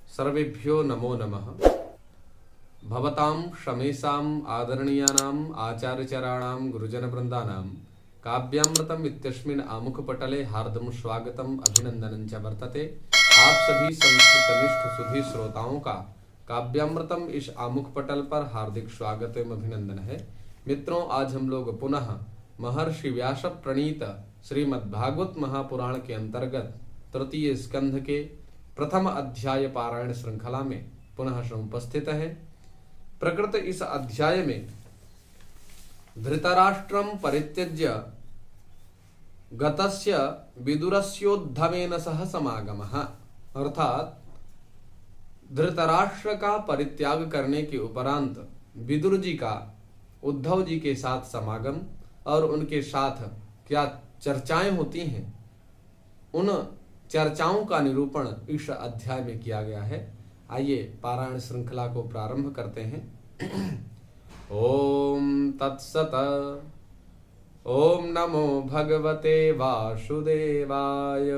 सर्वेभ्यो नमो नमः। भवतां शमेषाम् आदरणीयानाम् आचार्यचराणां गुरुजनवृन्दानां काव्यामृतम् इत्यस्मिन् आमुखपटले हार्दं स्वागतम् अभिनंदनं च वर्तते। आप सभी संस्कृतनिष्ठ सुधी श्रोताओं का काव्यामृतम इस आमुखपटल पर हार्दिक स्वागत एवं अभिनंदन है। मित्रों, आज हम लोग पुनः महर्षि व्यास प्रणीत श्रीमद्भागवत महापुराण के अंतर्गत तृतीय स्कंध के प्रथम अध्याय पारायण श्रृंखला में पुनः उपस्थित है। प्रकृत इस अध्याय में धृतराष्ट्रम परित्यज्य गतस्य विदुरस्योद्धमेन सह समागमः, अर्थात धृतराष्ट्र का परित्याग करने के उपरांत विदुर जी का उद्धव जी के साथ समागम और उनके साथ क्या चर्चाएं होती हैं, उन चर्चाओं का निरूपण इस अध्याय में किया गया है। आइए पारायण श्रृंखला को प्रारंभ करते हैं। ओम तत्सत। ओम नमो भगवते वासुदेवाय।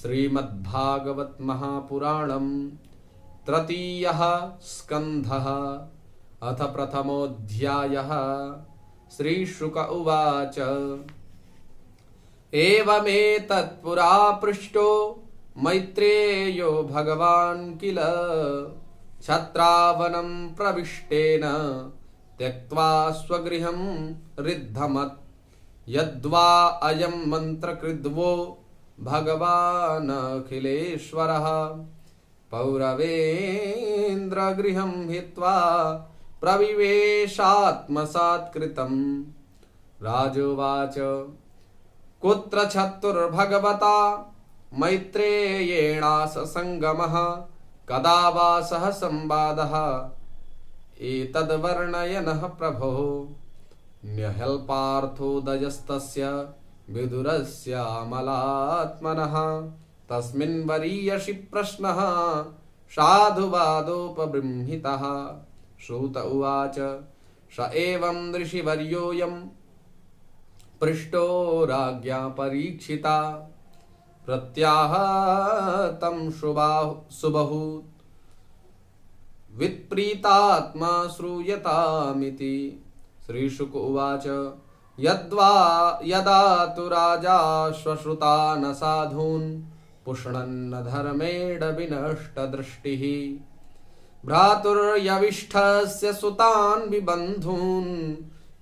श्रीमद्भागवत महापुराणम तृतीयः स्कन्धः अथ प्रथमोऽध्यायः। श्रीशुक उवाच एवमेतत्पुरा पृष्टो मैत्रेयो भगवान् किल छत्रावनं प्रविष्टेन त्यक्त्वा स्वगृहं रिद्धमत् यद्वा अयं मन्त्रकृद्वो भगवान् अखिलेश्वरः पौरवेन्द्रगृहं हित्वा प्रविवेशात्मसात्कृतम्। राजोवाच कुत्र छत्तुर्भगवता मैत्रेयेणास संगमः कदा वा सह संवादः एतद्वर्णयनः प्रभो। न्यहल्पार्थोदयस्तस्य विदुरस्यामलात्मनः तस्मिन् वरीयसि प्रश्नः साधुवादोपबृंहितः। श्रुत उवाच स एवं ऋषिवर्योऽयं पृष्टो राज्ञा परीक्षिता प्रत्याह तं सुबहूत् विप्रीतात्मा श्रूयतामिति। श्रीशुक उवाच यदा तु राजा श्वश्रुता न साधून् पुष्णन्न धर्मेण विनष्टदृष्टिः भ्रातुर्यविष्ठस्य सुतान् विबन्धून्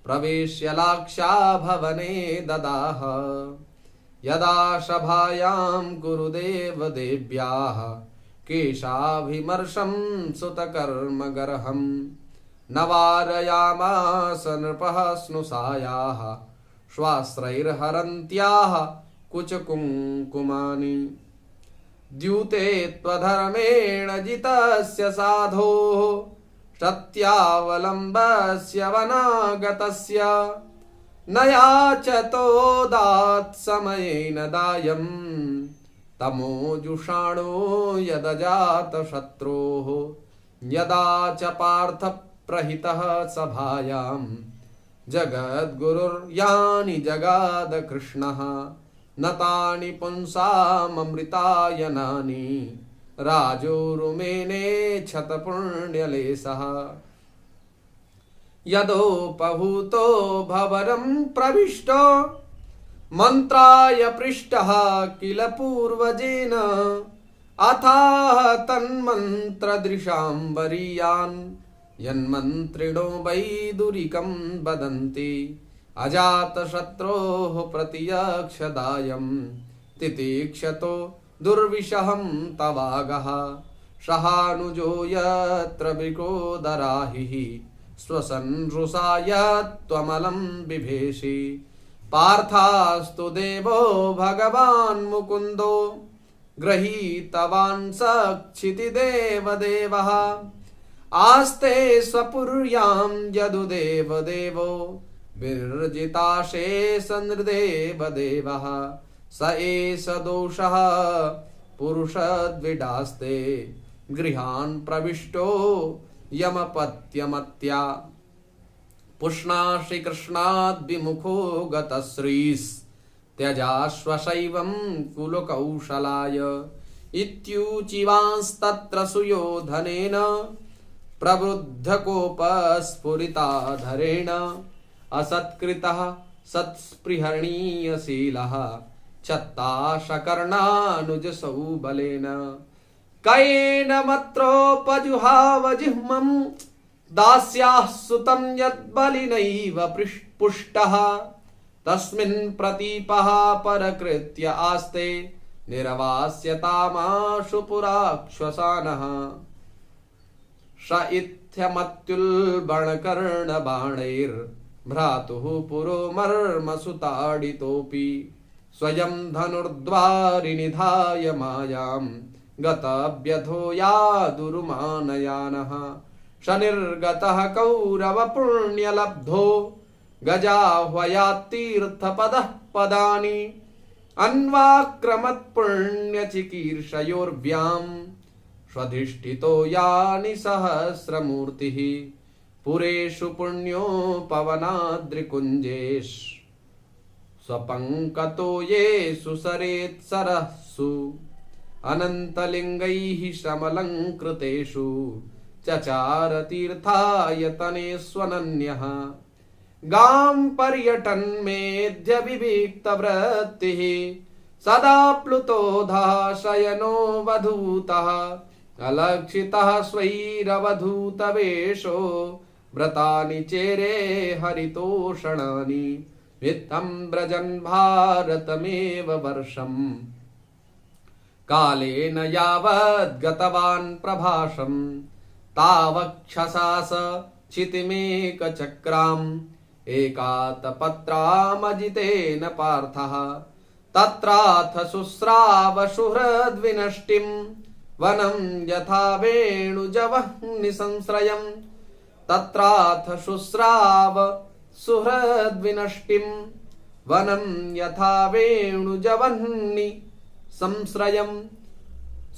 प्रवेश्य लाक्षा भवने ददाह। यदा सभायां गुरुदेव देव्याः केशाभिमर्शं सुतकर्मगर्हं न वारयामास नृपः स्नुषायाः श्वास्त्रैर्हरन्त्याः कुचकुङ्कुमानि। द्यूते त्वधर्मेण जितस्य साधोः सत्यावलम्बस्य वनागतस्य न याचतोदात् समयेन दायम् तमोजुषाणो यदजातशत्रोः। यदा च पार्थ प्रहितः सभायां जगद्गुरुर्यानि जगाद कृष्णः न तानि पुंसाममृतायनानि राजोरुमेने क्षतपुण्यलेशः। यदोपभूतो भवरं प्रविष्टो मन्त्राय पृष्टः किल पूर्वजेन अथाह तन्मन्त्रदृशां वरीयान् यन्मन्त्रिणो वैदुरिकं वदन्ति अजातशत्रोः प्रतियक्षदायं तितीक्षतो दुर्विषहं तवागः। सहानुजो यत्र विकोदराहिः स्वसन्रुषाय त्वमलं बिभेषि। पार्थास्तु देवो भगवान् मुकुन्दो गृहीतवान् सक्षितिदेवदेवः आस्ते स्वपुर्यां यदुदेवदेवो विर्जिताशेषनृदेवदेवः। स एष दोषः पुरुषद्विडास्ते गृहान् प्रविष्टो यमपत्यमत्या। पुष्णाशि कृष्णाद् विमुखो गतश्रीस् त्यजाश्वशैवं कुलकौशलाय इत्यूचिवांस्तत्र सुयोधनेन प्रवृद्धकोपस्फुरिताधरेण असत्कृतः सत्स्पृहणीयशीलः छत्ताशकर्णानुजसौबलेन कयेन मत्रोपजुहावजिह्मं दास्याः सुतं यद्बलिनैव पुष्टः तस्मिन् प्रतीपः परकृत्य आस्ते निरवास्यतामाशु पुराक्ष्वसानः स इत्थमत्युल्बणकर्णबाणैर्भ्रातुः पुरो मर्मसुताडितोऽपि स्वयं धनुर्द्वारि निधाय मायां गतव्यथो यादुरुमानयानः शनिर्गतः कौरवपुण्यलब्धो गजाह्वयात्तीर्थपदः पदानि अन्वाक्रमत्पुण्यचिकीर्षयोर्व्याम् स्वधिष्ठितो यानि सहस्रमूर्तिः पुरेषु पुण्योपवनाद्रिकुञ्जेष् स्वपङ्कतो येषु सरेत्सरःसु अनन्तलिङ्गैः श्रमलङ्कृतेषु चचार तीर्थायतनेष्वनन्यः गां पर्यटन् मेध्य विविक्तवृत्तिः सदा प्लुतोधः शयनो वधूतः अलक्षितः स्वैरवधूतवेषो व्रतानि चेरे हरितोषणानि वित्तं व्रजन् भारतमेव वर्षम् कालेन यावद् गतवान् प्रभाषम् तावक्षसास क्षितिमेकचक्राम् एकातपत्रामजितेन पार्थः तत्राथ शुस्रावशुहृद्विनष्टिम् वनं यथा वेणुजवह्निसंश्रयम् तत्राथ शुस्राव सुहृद्विनष्टिम् वनं यथा वेणुजवह्नि संश्रयम्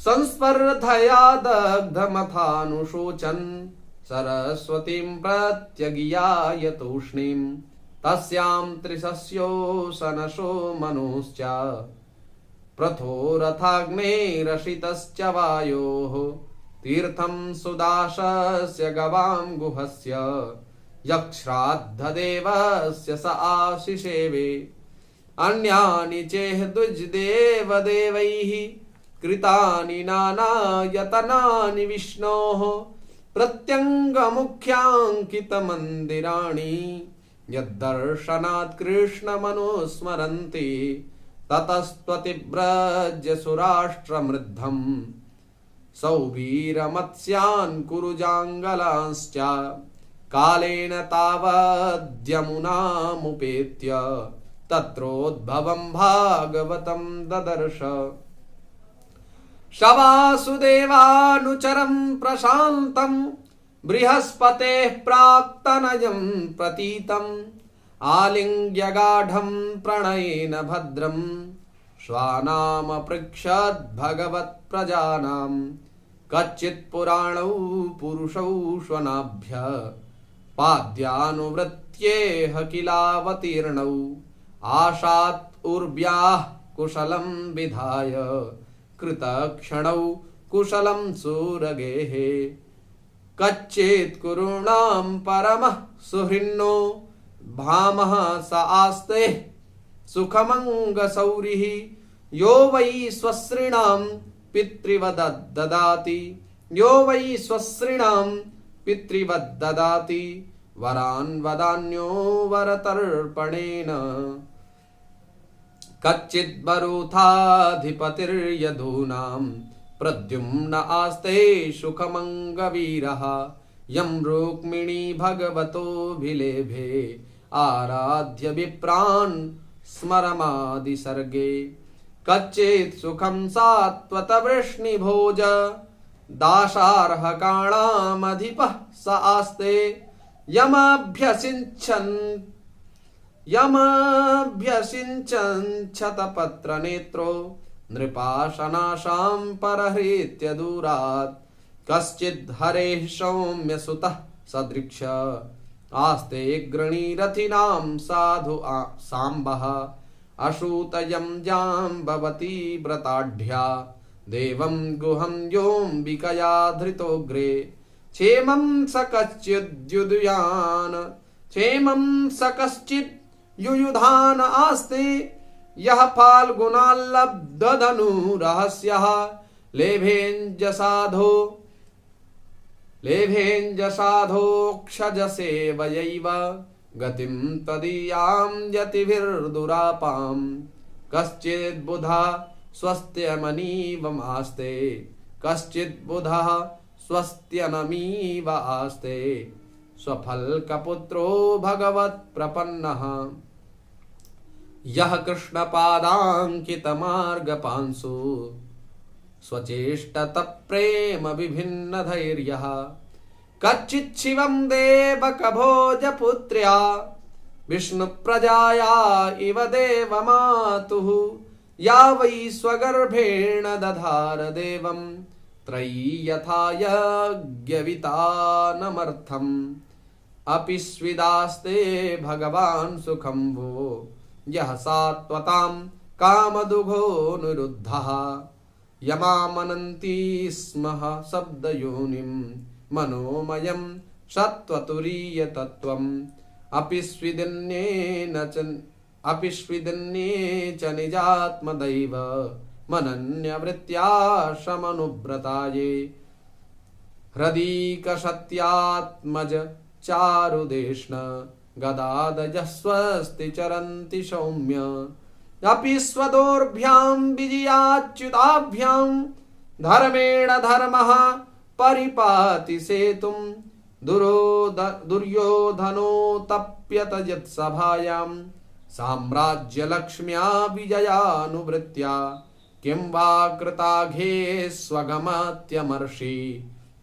संस्पर्धया दग्धमथानुशोचन् सरस्वतीं प्रत्यगियाय तूष्णीं तस्यां त्रिशस्योशनशो मनोश्च प्रथोरथाग्नेरशितश्च वायोः तीर्थं सुदाशस्य गवां गुहस्य यक्ष्राद्धदेवस्य स आशिषेवे अन्यानि चेह द्विजदेवदेवैः कृतानि नानायतनानि विष्णोः प्रत्यङ्गमुख्याङ्कितमन्दिराणि यद्दर्शनात् कृष्णमनुस्मरन्ति ततस्त्वतिव्रज्य सुराष्ट्रमृद्धम् सौवीरमत्स्यान् कुरुजाङ्गलांश्च कालेन तावद्यमुनामुपेत्य तत्रोद्भवं भागवतं ददर्श शवासुदेवानुचरं प्रशान्तं बृहस्पतेः प्राक्तनयं प्रतीतम् आलिङ्ग्यगाढं प्रणयेन भद्रं श्वानामपृच्छद्भगवत्प्रजानां कच्चित् पुराणौ पुरुषौ श्वनाभ्य पाद्यानुवृत्त्येह किलावतीर्णौ आशात् उर्व्याः कुशलं विधाय कृतक्षणौ कुशलं सुरगेः कच्चित् कुरूणां परमः सुहृन्नो भामः स आस्ते सुखमङ्गसौरिः यो वै स्वस्त्रीणां पितृवददाति यो वै स्वस्त्रीणां पितृवददाति वरान् वदान्यो वरतर्पणेन कच्चिद्वरुथाधिपतिर्यधूनां प्रद्युम्न आस्ते सुखमङ्गवीरः यं रुक्मिणी भगवतोऽभिलेभे आराध्य विप्रान् स्मरमादिसर्गे कच्चित् सुखं सात्वतवृष्णिभोज दाशार्हकाणामधिपः स आस्ते यमभ्यसिञ्चन् क्षतपत्रनेत्रो नृपाशनाशां परहृत्य दूरात् कश्चिद् हरेः सौम्यसुतः सदृक्ष आस्ते गृणीरथिनां साधु साम्बः अशूतयं जाम्बवती व्रताढ्या देवं गुहं योऽम्बिकया धृतोऽग्रे क्षेमं स कश्चिद्युयुधान क्षेमं स कश्चिद्युयुधान आस्ते यः फाल्गुनाल्लब्धधनुरहस्यः लेभेञ्जसाधोक्षजसेवयैव गतिं तदीयां यतिभिर्दुरापां कश्चिद्बुधः स्वस्त्यमनीवमास्ते कश्चिद्बुधः स्वस्त्यनमीव आस्ते स्वफल्कपुत्रो भगवत्प्रपन्नः यः कृष्णपादाङ्कितमार्गपांसु स्वचेष्टतप्रेम विभिन्नधैर्यः कच्चित् शिवं देवकभोजपुत्र्या विष्णुप्रजाया इव देवमातुः या वै स्वगर्भेण दधार देवं त्रयी यथा यज्ञवितानमर्थम् अपि स्विदास्ते भगवान् सुखं वो यः सात्वतां कामदुघो निरुद्धः यमामनन्ति स्मः शब्दयोनिं मनोमयं सत्त्वतुरीयतत्त्वम् अपि स्विदन्ये च निजात्मदैव मनन्यवृत्त्या शमनुव्रताये हृदीकसत्यात्मज चारुदेष्ण गदादजः स्वस्ति चरन्ति सौम्य अपि स्वदोर्भ्यां विजयाच्युताभ्यां धर्मेण धर्मः परिपाति सेतुं दुर्योधनोतप्यत यत्सभायां साम्राज्यलक्ष्म्या विजयानुवृत्त्या किं वा कृताघे स्वगमत्यमर्षि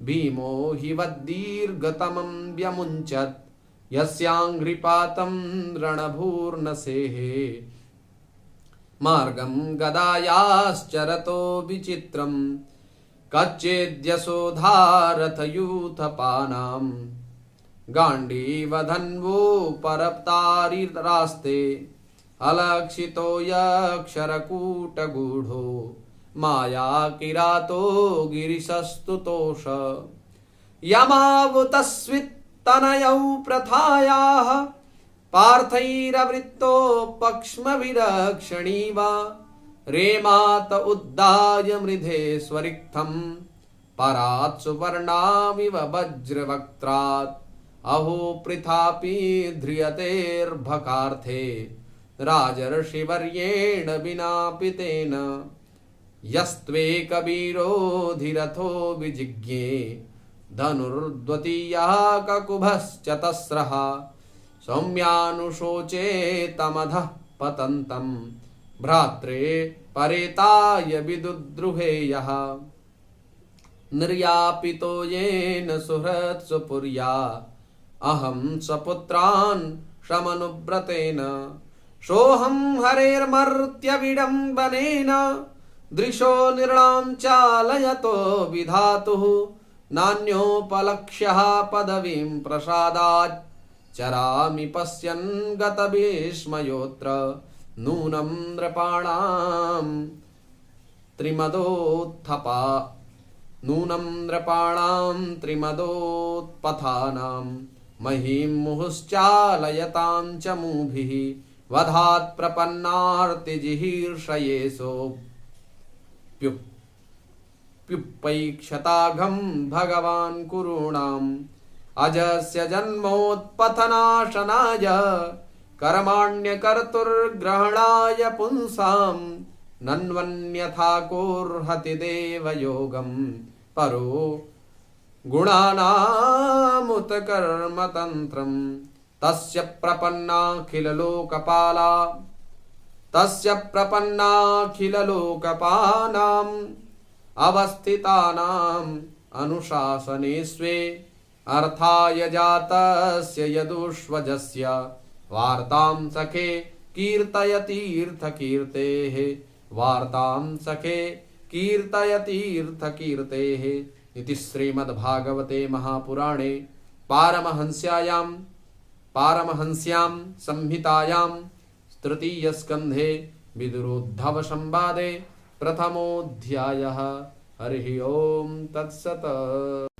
भीमो हि वद्दीर्घतमं व्यमुञ्चत् यस्याङ्घ्रिपातं रणभूर्नसेः मार्गं गदायाश्चरतो विचित्रं कच्चिद्यशोधारथयूथपानां गाण्डीवधन्वो परप्तारिरास्ते अलक्षितो यक्षरकूटगूढो मायाकिरातो गिरिशस्तुतोष यमावुतस्वित्तनयौ प्रथायाः पार्थैरवृत्तो पक्ष्मविरक्षणीव रेमात उद्दाय मृधे स्वरिक्थं परात् सुपर्णामिव वज्रवक्त्रात् अहो पृथापि ध्रियतेर्भकार्थे राजर्षिवर्येण विनापि तेन यस्त्वेकवीरोधिरथो विजिज्ञे धनुर्द्वितीयः ककुभश्चतस्रः सौम्यानुशोचे तमधः पतन्तं भ्रात्रे परेताय विदुद्रुहेयः निर्यापितो येन सुहृत्सुपुर्या अहं स्वपुत्रान् शमनुव्रतेन सोऽहं हरेर्मर्त्यविडम्बनेन दृशो नृणां चालयतो विधातुः नान्योपलक्ष्यः पदवीं प्रसादात् चरामि पश्यन् गतभीष्मयोऽत्र नूनं नृपाणां त्रिमदोत्पथानां महीं मुहुश्चालयतां च मूभिः वधात् प्रपन्नार्तिजिहीर्षयेषोऽप्युपैक्षताघं भगवान् कुरूणाम् अजस्य जन्मोत्पथनाशनाय कर्माण्यकर्तुर्ग्रहणाय पुंसां नन्वन्यथा कोर्हति देवयोगं परो गुणानामुतकर्मतन्त्रं तस्य प्रपन्नाखिललोकपालाम् अवस्थितानाम् अनुशासने स्वे अर्थाय जातस्य यदुष्वजस्य वार्तां सखे कीर्तयतीर्थकीर्तेः वार्तां सखे कीर्तयतीर्थकीर्तेः इति श्रीमद्भागवते महापुराणे पारमहंस्यां संहितायां तृतीयस्कन्धे विदुरोद्धव संवादे प्रथमोऽध्यायः। हरिः ओम तत्सत्।